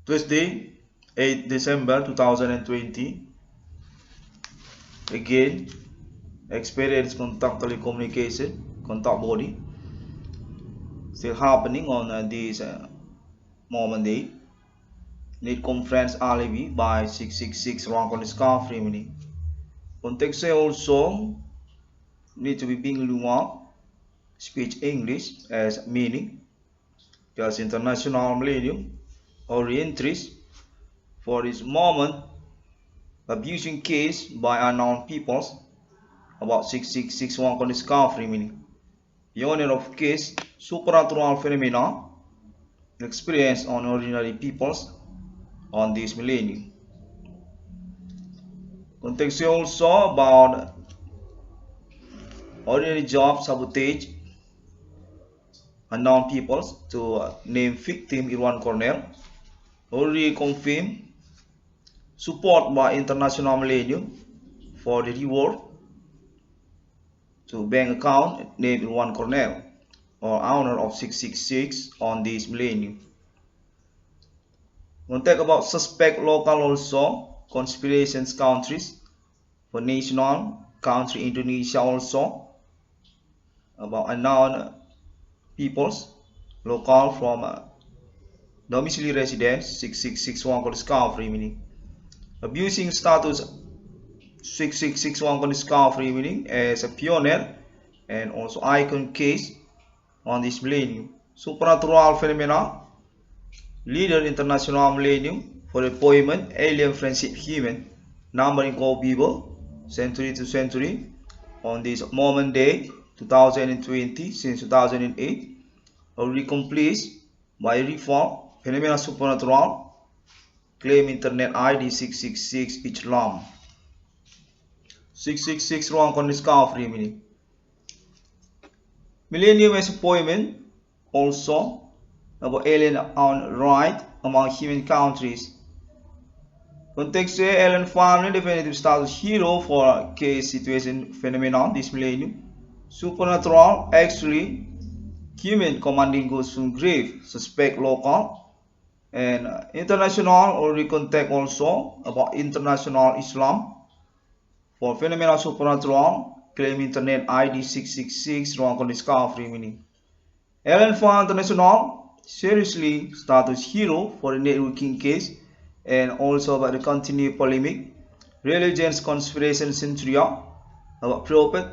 Tuesday, 8 December 2020. Again, experience contact telecommunication, contact body, still happening on this moment day. Need conference alibi by 666 rank on the scarf remaining. Context also need to be being luar, speech English as meaning, just international millennium or re-entries for this moment. Abusing case by unknown peoples about 6661 on the scarf remaining. The owner of case supernatural phenomena experienced on ordinary peoples on this millennium. Context also about ordinary job sabotage, unknown peoples to name victim Irwan Cornell, already confirmed, support by international millennium for the reward to bank account named Irwan Cornell or owner of 666 on this millennium. We'll talk about suspect local also, conspirations countries for national country Indonesia also, about unknown peoples local from domiciliary residence 6661 discovery meaning. Abusing status 6661 discovery meaning as a pioneer and also icon case on this millennium. Supernatural phenomena, leader international millennium for appointment, alien friendship human, numbering of people, century to century, on this moment day, 2020, since 2008, already complete by reform, phenomena supernatural, claim internet ID 666 each lam. 666 wrong on discovery meaning. Millennium as appointment also about alien on right among human countries. Context alien family definitive status hero for case situation phenomenon this millennium. Supernatural actually human commanding goods from grave suspect local and international or contact also about international Islam for phenomenal supernatural claim internet ID 666 wrong on discovery meaning. Alien for international seriously status hero for the networking case and also about the continued polemic religions conspiration centuria about prophet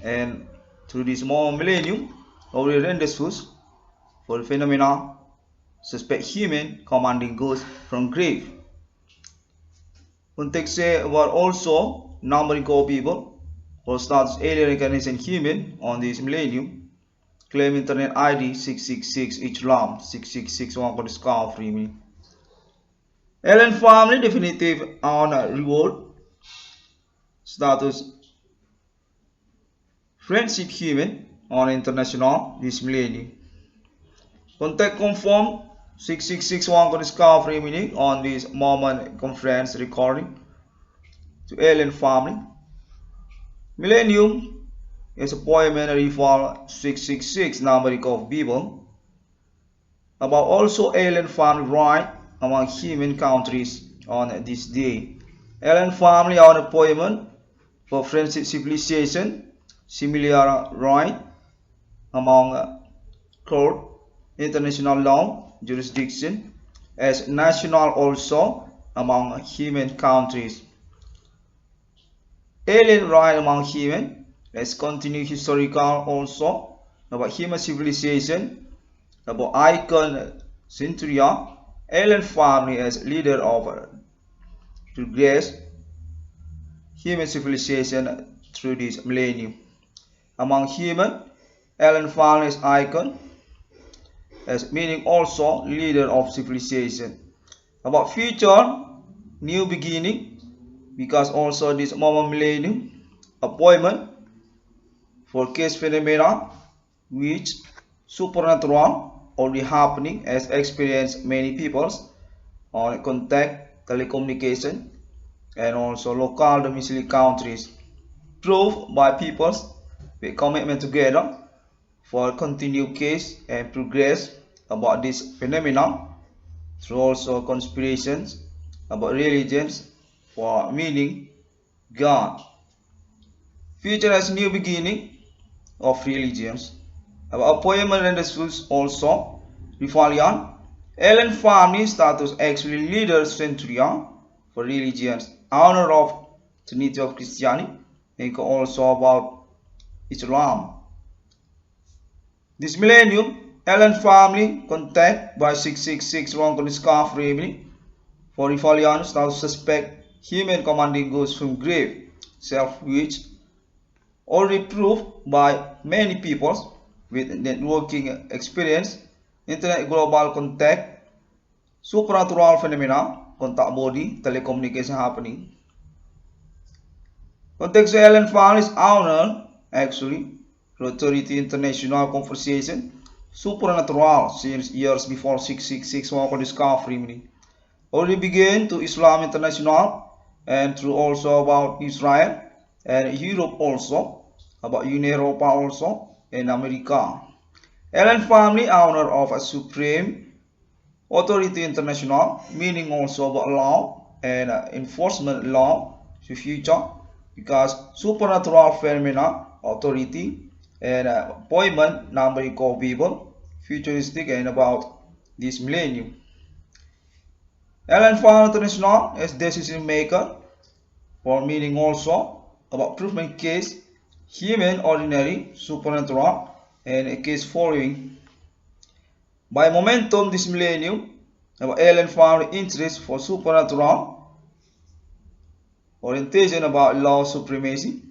and through this more millennium already renders for the phenomena suspect human commanding ghosts from grave. Context about also numbering of people or status alien recognition human on this millennium claim internet ID 666 each lam 666 one discovery me. Alien family definitive on reward status friendship human on international this millennium. Contact confirm 6661 discovery meaning on this moment conference recording to alien family. Millennium is appointment reform 666 number of people about also alien family right among human countries on this day. Alien family on appointment for friendship civilization similar right among court international law jurisdiction as national also among human countries. Alien right among human as continued historical also about human civilization about icon centuria alien family as leader of progress human civilization through this millennium. Among human, alien family as icon as meaning also leader of civilization. About future, new beginning, because also this moment millennium, appointment for case phenomena which supernatural already happening as experienced many peoples on contact telecommunication and also local domiciliary countries proved by peoples with commitment together for continued case and progress about this phenomenon through also conspirations about religions for meaning God. Future as new beginning of religions. About appointment and schools also. Rifalian. Allen family status actually leader centuria for religions. Honor of Trinity of Christianity. And also about Islam. This millennium, Allen family contact by 666 wrong on the scarf remedy. For Rifalians now suspect human commanding goes from grave, self-which already proved by many people with networking experience, internet global contact, supernatural phenomena, contact body, telecommunication happening. Context Allen family is honored actually authority international conversation supernatural since years before 666 Walker discovery already began to Islam international and through also about Israel and Europe also about Europa also and America. Allen family honor of a supreme authority international meaning also about law and enforcement law to future because supernatural phenomena authority and appointment numbering of people futuristic and about this millennium. Allen found international as decision maker for meaning also about proven case human ordinary supernatural and a case following. By momentum this millennium about Allen found interest for supernatural orientation about law supremacy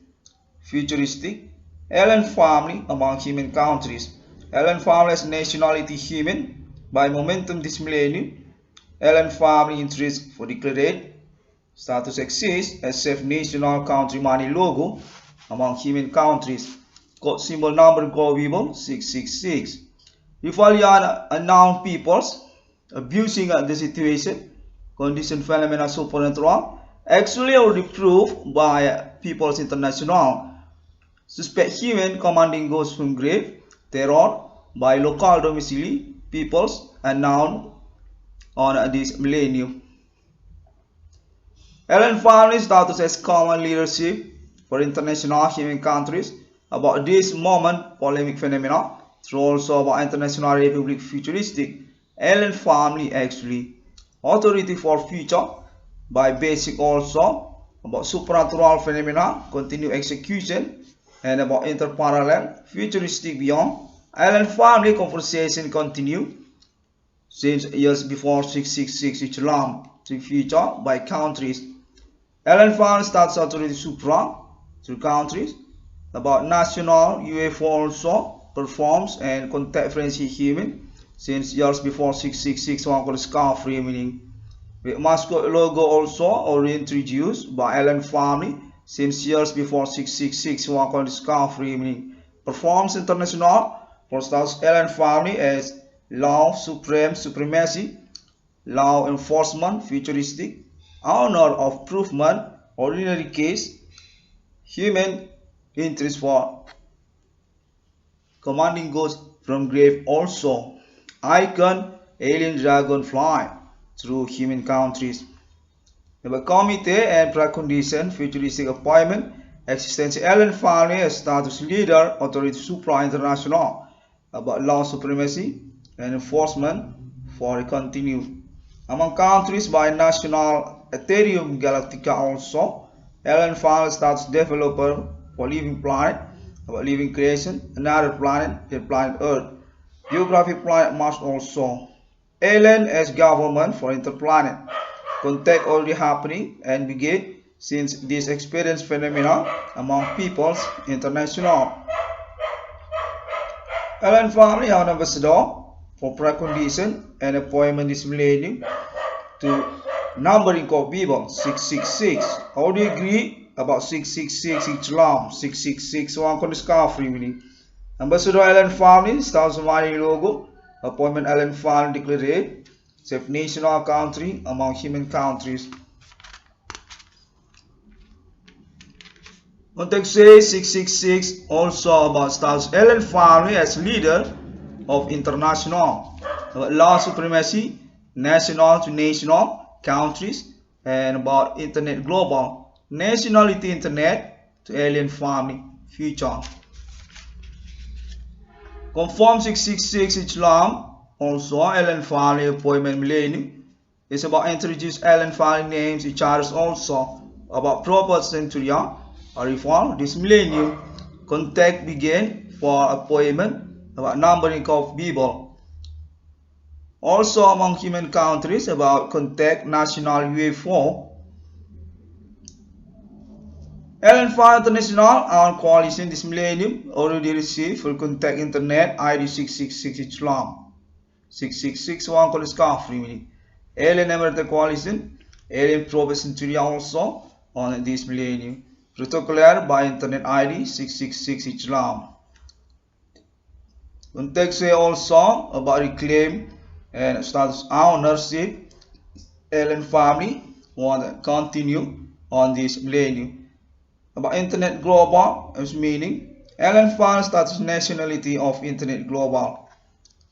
futuristic Allen family among human countries. Allen family as nationality human. By momentum this millennium, Allen family interest for declared status exists as safe national country money logo among human countries. Code symbol number global 666. Rifalian unknown peoples abusing the situation, condition phenomena supernatural, actually already proved by People's International. Suspect human commanding goes from grave, terror by local domicile peoples unknown on this millennium. Allen family status as common leadership for international human countries about this moment polemic phenomena through also about international republic futuristic. Allen family actually authority for future by basic also about supernatural phenomena continue execution and about interparallel futuristic beyond. Allen family conversation continue since years before 666 Islam to future by countries. Allen family starts authority supra through countries about national UFO also performs and contact friendship human since years before 666 one scarf meaning with mascot logo also already introduced by Allen family since years before 666 one scarf meaning performs international for stars Allen family as law supremacy law enforcement futuristic honor of provement ordinary case human interest for commanding goes from grave also icon alien dragonfly through human countries. The committee and precondition futuristic appointment existence Allen family as status leader authority supra international about law supremacy and enforcement for continue among countries by national Ethereum Galactica also Allen family status developer for living planet about living creation another planet the planet Earth geographic planet Mars also Allen as government for interplanet contact already happening and begin since this experience phenomena among peoples international. Allen family are ambassador for precondition and appointment this millennium to numbering of people 666. How do you agree about 666 Islam 666 one con discovery meaning ambassador Allen family stars money logo appointment Allen family declared safe national country among human countries. Context says 666 also about stars Allen family as leader of international law supremacy national to national countries, and about internet global, nationality internet to alien family future. Conform 666 Islam, also alien family appointment millennium, is about introduce alien family names each others also about proper centuria or reform this millennium contact begin for appointment about numbering of people. Also among human countries about contact national UFO. Alien Family International and coalition this millennium already received for contact internet ID 666 Islam. 666 one call free. Alien American coalition, alien probe centuria also on this millennium. Protocol by internet ID 666 Islam. Context also about reclaim and status ownership. Alien family want to continue on this millennium. About internet global as meaning alien family status nationality of internet global.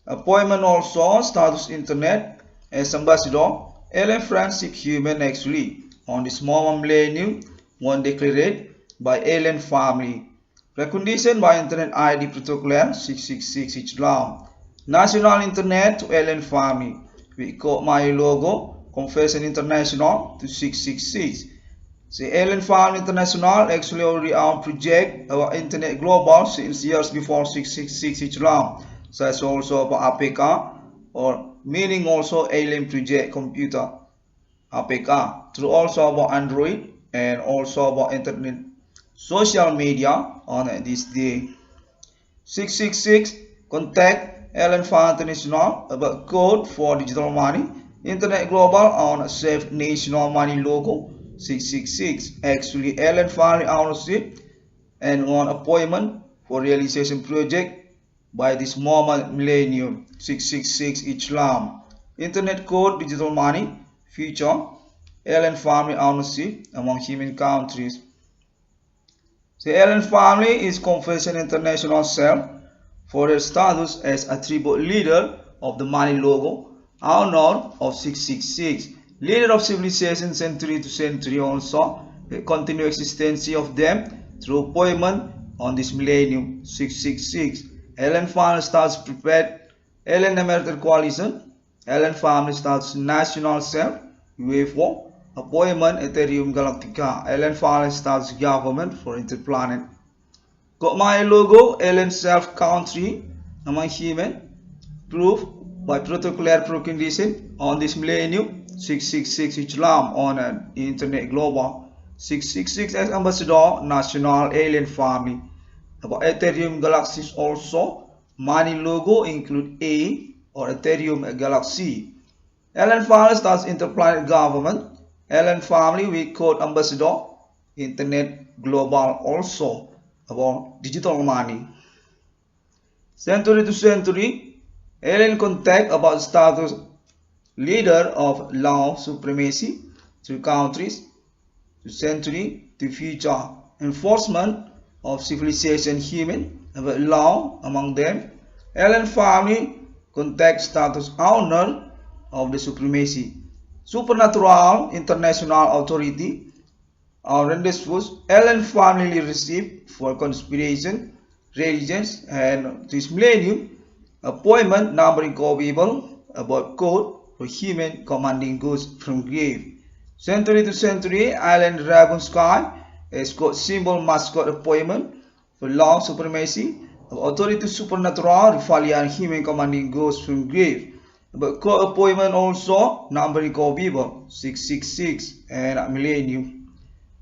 Appointment also status internet as ambassador. Alien friendship human actually on this moment millennium one declared by alien family. Precondition by internet ID protocol 666 Islam. National internet to alien family. We got my logo Confession International to 666. The Alien Family International actually already on project about internet global since years before 666 Islam. So that's also about APK or meaning also alien project computer APK. Through also about Android and also about internet social media on this day. 666 contact Alien Family International about code for digital money. Internet global on safe national money logo. 666 actually alien family ownership and on appointment for realization project by this moment millennium 666 Islam. Internet code digital money future alien family ownership among human countries. The alien family is Confession International cell for their status as attribute leader of the money logo, honor of 666. Leader of civilization century to century also, the continued existence of them through appointment on this millennium 666. Alien family starts prepared, Alien American coalition, Alien family starts national self, UFO, appointment Ethereum Galactica, Alien family starts government for interplanet. Got my logo, Alien self country among human, proof by protocolar precondition on this millennium 666 Islam on an internet global. 666 as ambassador national alien family. About Ethereum galaxies also money logo include A or Ethereum galaxy. Alien family starts interplanet government. Alien family we code ambassador internet global also about digital money. Century to century alien contact about status leader of law supremacy to countries to century to future enforcement of civilization human about law among them. Alien family contact status owner of the supremacy. Supernatural international authority or rendezvous alien family received for conspiration religions and this millennium appointment numbering of people about code for human commanding goods from grave. Century to century, Island Dragon Sky is called symbol mascot appointment for law supremacy of authority supernatural Rifalian human commanding goods from grave. But code appointment also numbering of people 666 and millennium.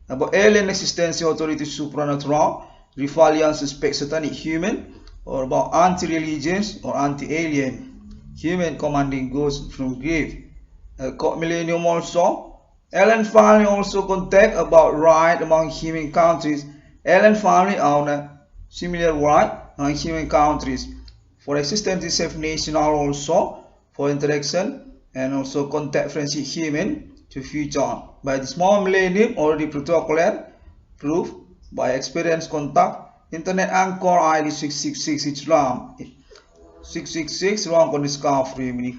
About alien existence authority supernatural Rifalian suspect satanic human or about anti-religions or anti-alien. Human commanding goods from grave. Millennium also. Alien family also contact about right among human countries. Alien family on a similar right among human countries. For existence safe national also for interaction and also contact friendship human to future. By this small millennium already protocol proof by experience contact internet anchor ID 666 Islam. 666 wrong on discovery.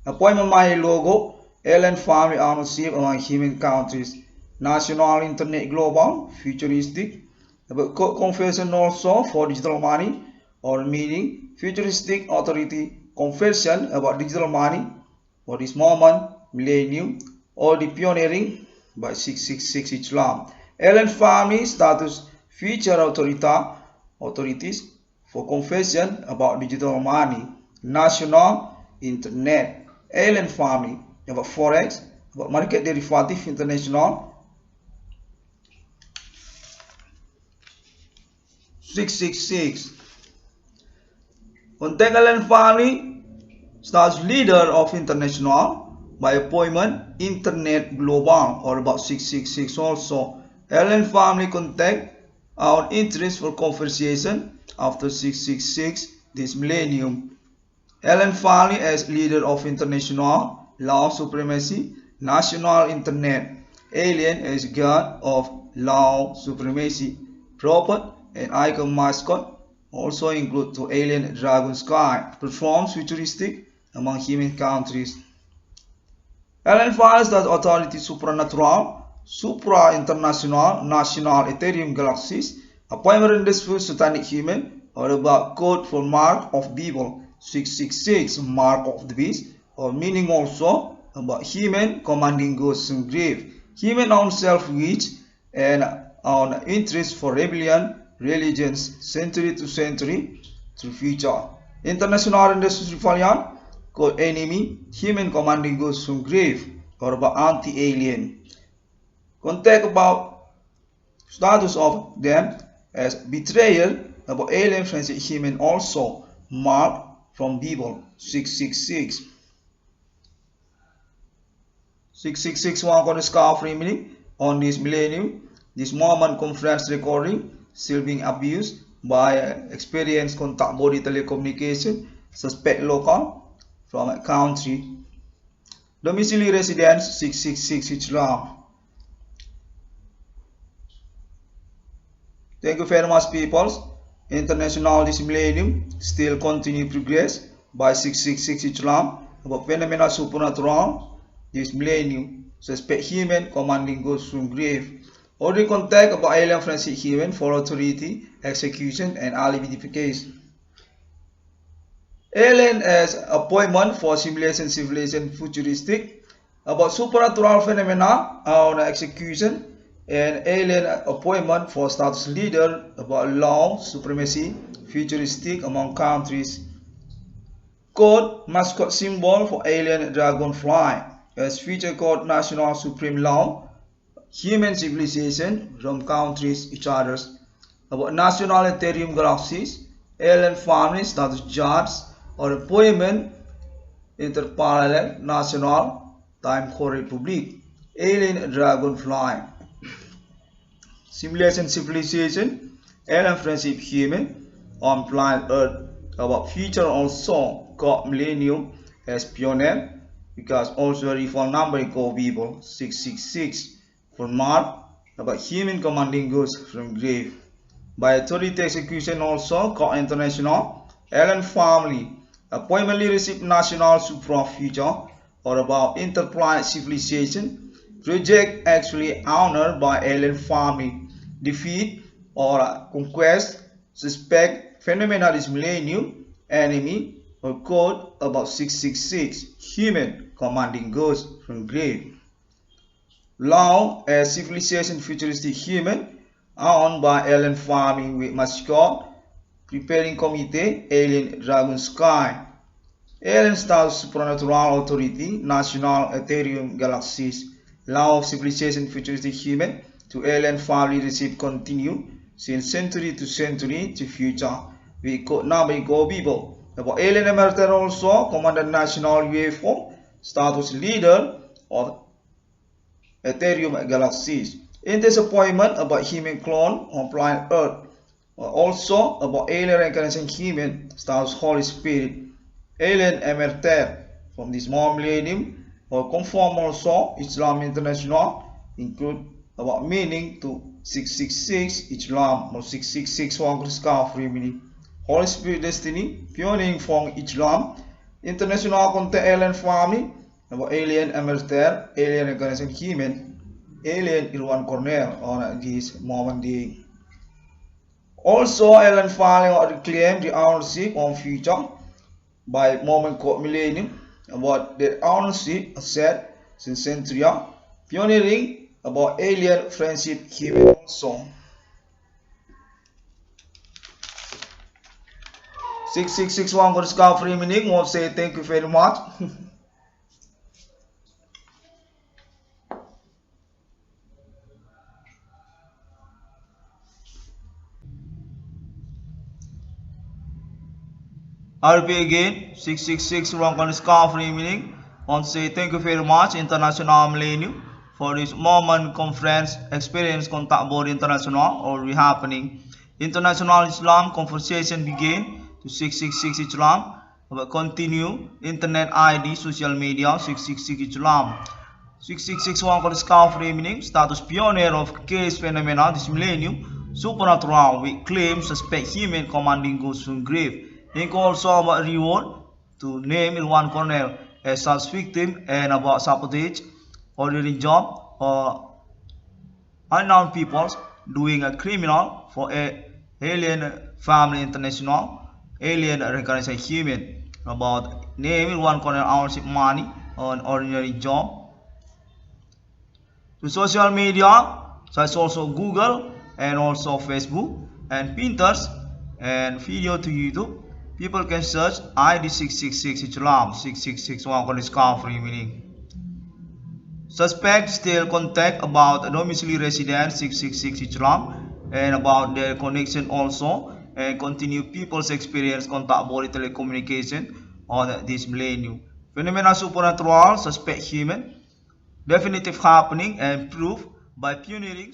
Appointment my logo, alien family ownership among human countries, national, internet, global, futuristic. Confession also for digital money or meaning futuristic authority confession about digital money for this moment, millennium, or the pioneering by 666 Islam. Alien family status future authorities for confession about digital money, national, internet, alien family, about forex, about market derivative international, 666. Contact alien family starts leader of international by appointment internet global or about 666 also. Alien family contact our interest for conversation after 666 this millennium. Alien family as leader of international law supremacy, national internet. Alien as god of law supremacy. Prophet and icon mascot also include to alien dragon sky. Performs futuristic among human countries. Alien files that authority supranatural, supra-international, national Ethereum galaxies, appointment in this first satanic human, or about code for mark of devil, 666 mark of the beast, or meaning also about human commanding ghosts and grave, human own self-reach and on interest for rebellion, religions, century to century, to future. International industry rebellion, called enemy, human commanding ghosts from grave, or about anti-alien. Contact about status of them as betrayal, about alien friendship human also, mark from Bible, 666. 666 one on the scarf remaining on this millennium. This moment conference recording still being abused by experienced contact body telecommunication, suspect local from a country. Domicile residence 666 Islam. Thank you very much, people. International this millennium still continue progress by 666 Islam about phenomena supernatural this millennium. Suspect human commanding ghosts from grave. Already contact about alien friendship human for authority, execution, and alibidification. Alien as appointment for simulation civilization futuristic about supernatural phenomena on execution, and alien appointment for status leader about law supremacy futuristic among countries. Code mascot symbol for alien dragonfly as future code national supreme law human civilization from countries each others. About national Ethereum galaxies, alien families status judges or appointment interparallel national time core republic alien dragonfly. Simulation civilization, alien friendship human on planet Earth. About future also called millennium as pioneer because also reform number called people 666 for mark about human commanding ghosts from grave. By authority execution also called international alien family. Appointmently received national supra future or about interplanet civilization. Project actually honored by alien family. Defeat or conquest, suspect, phenomena this millennium, enemy or code about 666, human commanding ghosts from grave. Law as civilization futuristic human, owned by alien family with mascot, preparing committee, alien dragon sky. Alien status supernatural authority, national Ethereum galaxies. Law of civilization futuristic human to alien family receive continue since century to future. We code number go people. About alien emerger also commanded national UFO status leader of Ethereum galaxies. In this appointment about human clone on planet Earth. Also about alien reincarnation human status Holy Spirit. Alien emerger from this millennium or conform also Islam International include about meaning to 666 Islam or 666 Wangkar Scarf Remini. Holy Spirit destiny, pioneering from Islam, International contact alien family, about alien emerger, alien organization human, alien Irwan Cornell on this moment day. Also, alien family reclaim the ownership on future by moment called millennium, about the ownership set since century, pioneering about alien friendship human also. 6661 for discovery meaning. We'll say thank you very much. I'll repeat again. 6661 for discovery meaning. We'll say thank you very much International Millennium for this moment conference experience contact board international or happening. International Islam conversation begin to 666 Islam. Continue internet ID social media 666 Islam. 6661 for discovery meaning status pioneer of case phenomena this millennium supernatural with claims suspect human commanding ghosts from grave. Think also about reward to name Irwan Cornell as such victim and about sabotage, ordinary job or unknown peoples doing a criminal for a alien family international, alien recognized human about name Irwan Cornell ownership money on ordinary job. To social media such as also Google and also Facebook and Pinterest and video to YouTube. People can search ID 666 Islam 6661 for discovery meaning. Suspect still contact about domicile resident 666 Islam and about their connection also and continue people's experience contact body telecommunication on this millennium. Phenomena supernatural, suspect human, definitive happening and proof by pioneering